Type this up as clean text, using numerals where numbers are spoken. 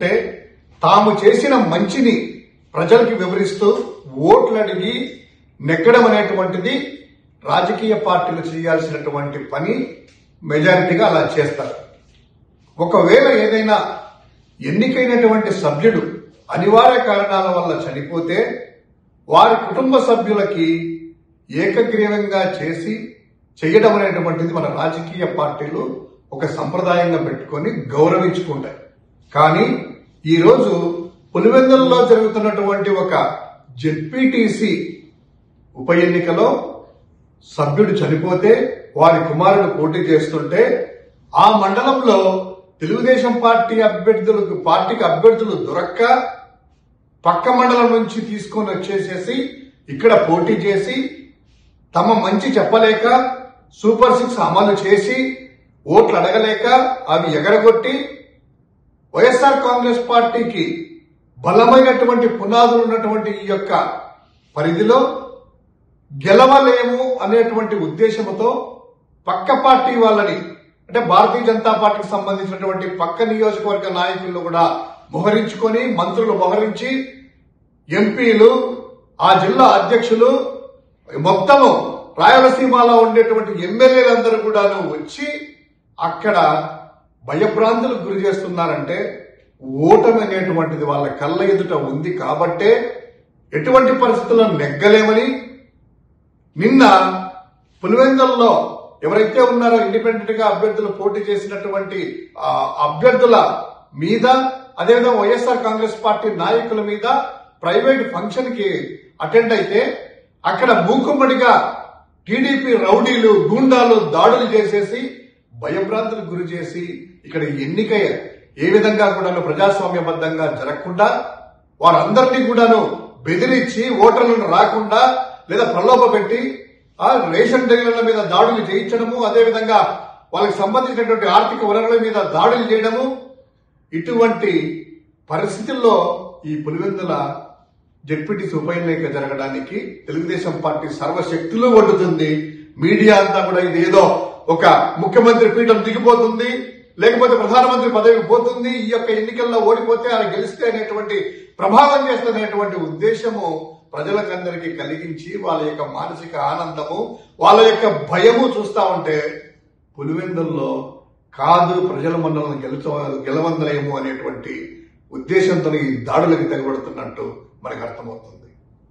అంటే తాము చేసిన మంచిని ప్రజలకు వివరిస్తూ ఓట్లు అడిగి నెగ్గడం అనేటువంటిది రాజకీయ పార్టీలు చేయాల్సినటువంటి పని. మెజారిటీగా అలా చేస్తారు. ఒకవేళ ఏదైనా ఎన్నికైనటువంటి సభ్యుడు అనివార్య కారణాల వల్ల చనిపోతే వారి కుటుంబ సభ్యులకి ఏకగ్రీవంగా చేయడం అనేటువంటిది మన రాజకీయ పార్టీలు ఒక సంప్రదాయంగా పెట్టుకొని గౌరవించుకుంటాయి. కానీ ఈరోజు పులివెందులలో జరుగుతున్నటువంటి ఒక జెడ్పీటీసీ ఉప ఎన్నికలో సభ్యుడు చనిపోతే వారి కుమారుడు పోటీ చేస్తుంటే ఆ మండలంలో తెలుగుదేశం పార్టీకి అభ్యర్థులు దొరక్క పక్క మండలం నుంచి తీసుకొని వచ్చేసేసి ఇక్కడ పోటీ చేసి తమ మంచి చెప్పలేక సూపర్ 6 అమలు చేసి ఓట్లు అడగలేక అవి ఎగరగొట్టి వైఎస్ఆర్ కాంగ్రెస్ పార్టీకి బలమైనటువంటి పునాదులు ఉన్నటువంటి ఈ యొక్క పరిధిలో గెలవలేము అనేటువంటి ఉద్దేశంతో పక్క పార్టీ వాళ్ళని, అంటే భారతీయ జనతా పార్టీకి సంబంధించినటువంటి పక్క నియోజకవర్గ నాయకులను కూడా మోహరించుకొని, మంత్రులు మోహరించి, ఎంపీలు, ఆ జిల్లా అధ్యక్షులు, మొత్తము రాయలసీమలో ఉండేటువంటి ఎమ్మెల్యేలందరూ కూడా వచ్చి అక్కడ భయభ్రాంతులకు గురి చేస్తున్నారంటే ఓటమి అనేటువంటిది వాళ్ళ కళ్ళ ఎదుట ఉంది కాబట్టే ఎటువంటి పరిస్థితుల్లో నెగ్గలేమని నిన్న పులివెందులలో ఎవరైతే ఉన్నారో ఇండిపెండెంట్ గా అభ్యర్థులు పోటీ చేసినటువంటి అభ్యర్థుల మీద, అదేవిధంగా వైఎస్ఆర్ కాంగ్రెస్ పార్టీ నాయకుల మీద ప్రైవేట్ ఫంక్షన్ కి అటెండ్ అయితే అక్కడ మూకుమ్మడిగా టీడీపీ రౌడీలు, గూండాలు దాడులు చేసేసి భయభ్రాంతులకు గురి చేసి ఇక్కడ ఎన్నిక ఏ విధంగా కూడాను ప్రజాస్వామ్యబద్ధంగా జరగకుండా వారందరినీ కూడాను బెదిరించి ఓటర్లను రాకుండా లేదా ప్రలోభ పెట్టి రేషన్ డీలర్ల మీద దాడులు చేయించడము, అదేవిధంగా వాళ్ళకి సంబంధించినటువంటి ఆర్థిక వనరుల మీద దాడులు చేయడము, ఇటువంటి పరిస్థితుల్లో ఈ పులివెందుల జెడ్పీటీసీ ఉప ఎన్నిక జరగడానికి తెలుగుదేశం పార్టీ సర్వశక్తులు వడ్డుతుంది. మీడియా అంతా కూడా ఇది ఏదో ఒక ముఖ్యమంత్రి పీఠం దిగిపోతుంది, లేకపోతే ప్రధానమంత్రి పదవికి పోతుంది, ఈ యొక్క ఎన్నికల్లో ఓడిపోతే ఆయన గెలిస్తే అనేటువంటి ప్రభావం చేస్తున్నటువంటి ఉద్దేశము ప్రజలకందరికీ కలిగించి వాళ్ళ యొక్క మానసిక ఆనందము, వాళ్ళ యొక్క భయము చూస్తా ఉంటే పులివెందుల్లో కాదు ప్రజల మనల్ని గెలవందలేము అనేటువంటి ఉద్దేశంతో ఈ దాడులకు తెగబడుతున్నట్టు మనకు అర్థమవుతుంది.